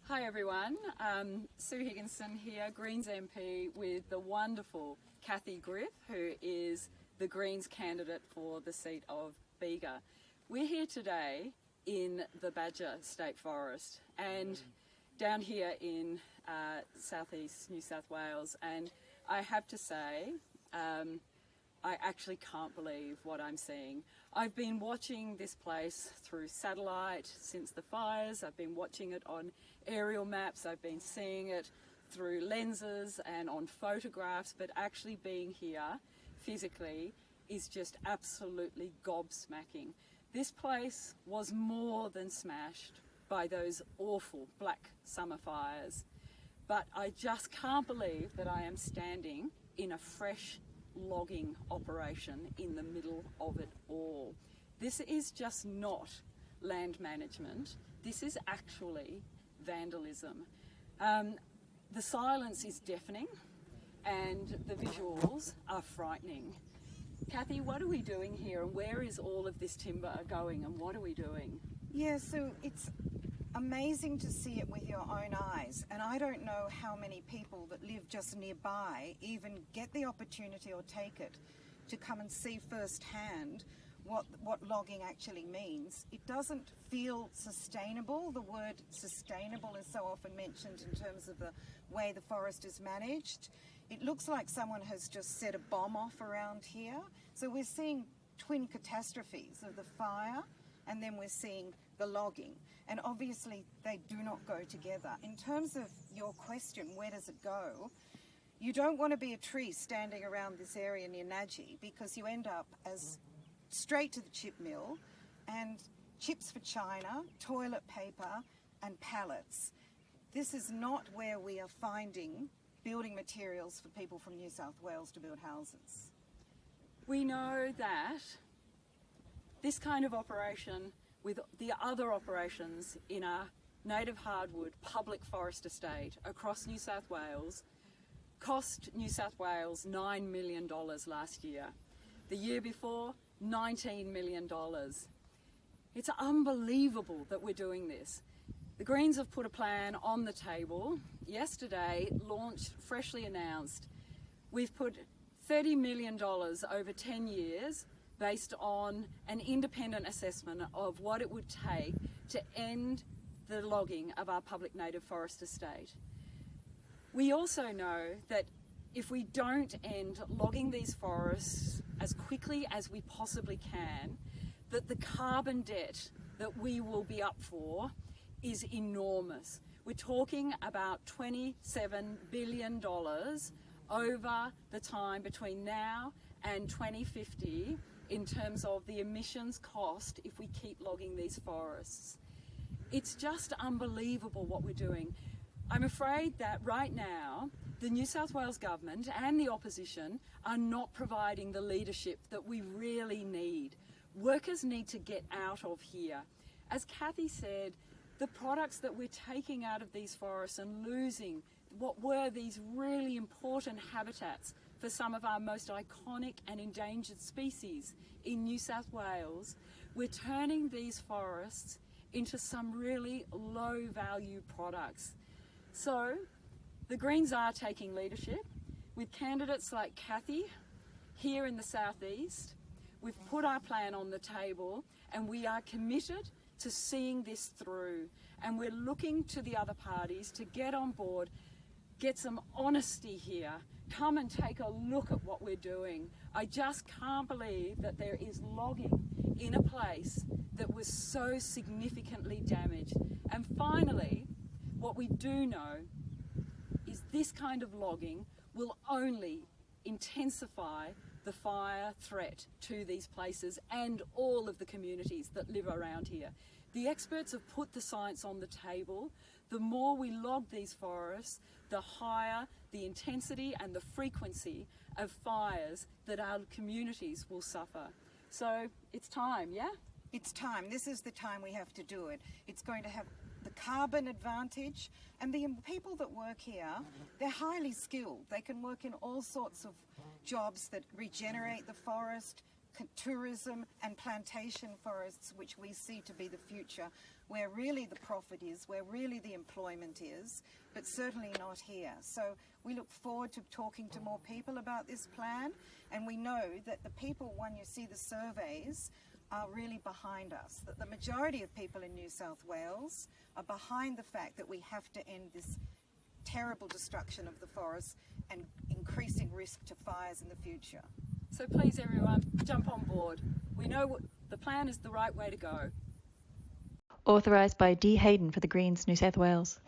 Hi everyone, Sue Higginson here, Greens MP with the wonderful Cathy Griff, who is the Greens candidate for the seat of Bega. We're here today in the Nadgee State Forest and down here in southeast New South Wales, and I have to say I actually can't believe what I'm seeing. I've been watching this place through satellite since the fires. I've been watching it on aerial maps. I've been seeing it through lenses and on photographs, but actually being here physically is just absolutely gobsmacking. This place was more than smashed by those awful black summer fires, but I just can't believe that I am standing in a fresh logging operation in the middle of it all. This is just not land management. This is actually vandalism. The silence is deafening and the visuals are frightening. Cathy, what are we doing here, and where is all of this timber going, and what are we doing? Yeah, so it's amazing to see it with your own eyes, and I don't know how many people that live just nearby even get the opportunity or take it to come and see firsthand what logging actually means. It doesn't feel sustainable. The word sustainable is so often mentioned in terms of the way the forest is managed. It looks like someone has just set a bomb off around here. So we're seeing twin catastrophes of the fire, and then we're seeing the logging. And obviously they do not go together. In terms of your question, where does it go? You don't want to be a tree standing around this area near Nadgee, because you end up as straight to the chip mill and chips for China, toilet paper and pallets. This is not where we are finding building materials for people from New South Wales to build houses. We know that this kind of operation, with the other operations in our native hardwood public forest estate across New South Wales, cost New South Wales $9 million last year. The year before, $19 million. It's unbelievable that we're doing this. The Greens have put a plan on the table yesterday, launched, freshly announced. We've put $30 million over 10 years based on an independent assessment of what it would take to end the logging of our public native forest estate. We also know that if we don't end logging these forests as quickly as we possibly can, that the carbon debt that we will be up for is enormous. We're talking about $27 billion over the time between now and 2050 in terms of the emissions cost if we keep logging these forests. It's just unbelievable what we're doing. I'm afraid that right now the New South Wales government and the opposition are not providing the leadership that we really need. Workers need to get out of here. As Cathy said, the products that we're taking out of these forests and losing what were these really important habitats for some of our most iconic and endangered species in New South Wales, we're turning these forests into some really low value products. So the Greens are taking leadership with candidates like Cathy here in the southeast. We've put our plan on the table and we are committed to seeing this through, and we're looking to the other parties to get on board, get some honesty here, come and take a look at what we're doing. I just can't believe that there is logging in a place that was so significantly damaged. And finally, what we do know is this kind of logging will only intensify the fire threat to these places and all of the communities that live around here. The experts have put the science on the table. The more we log these forests, the higher the intensity and the frequency of fires that our communities will suffer. So it's time, yeah? It's time. This is the time we have to do it. It's going to have the carbon advantage, and the people that work here, they're highly skilled. They can work in all sorts of jobs that regenerate the forest, tourism and plantation forests, which we see to be the future where really the profit is, where really the employment is, but certainly not here. So we look forward to talking to more people about this plan, and we know that the people, when you see the surveys, are really behind us, that the majority of people in New South Wales are behind the fact that we have to end this terrible destruction of the forest and increasing risk to fires in the future. So please everyone, jump on board. We know the plan is the right way to go. Authorised by D. Hayden for the Greens, New South Wales.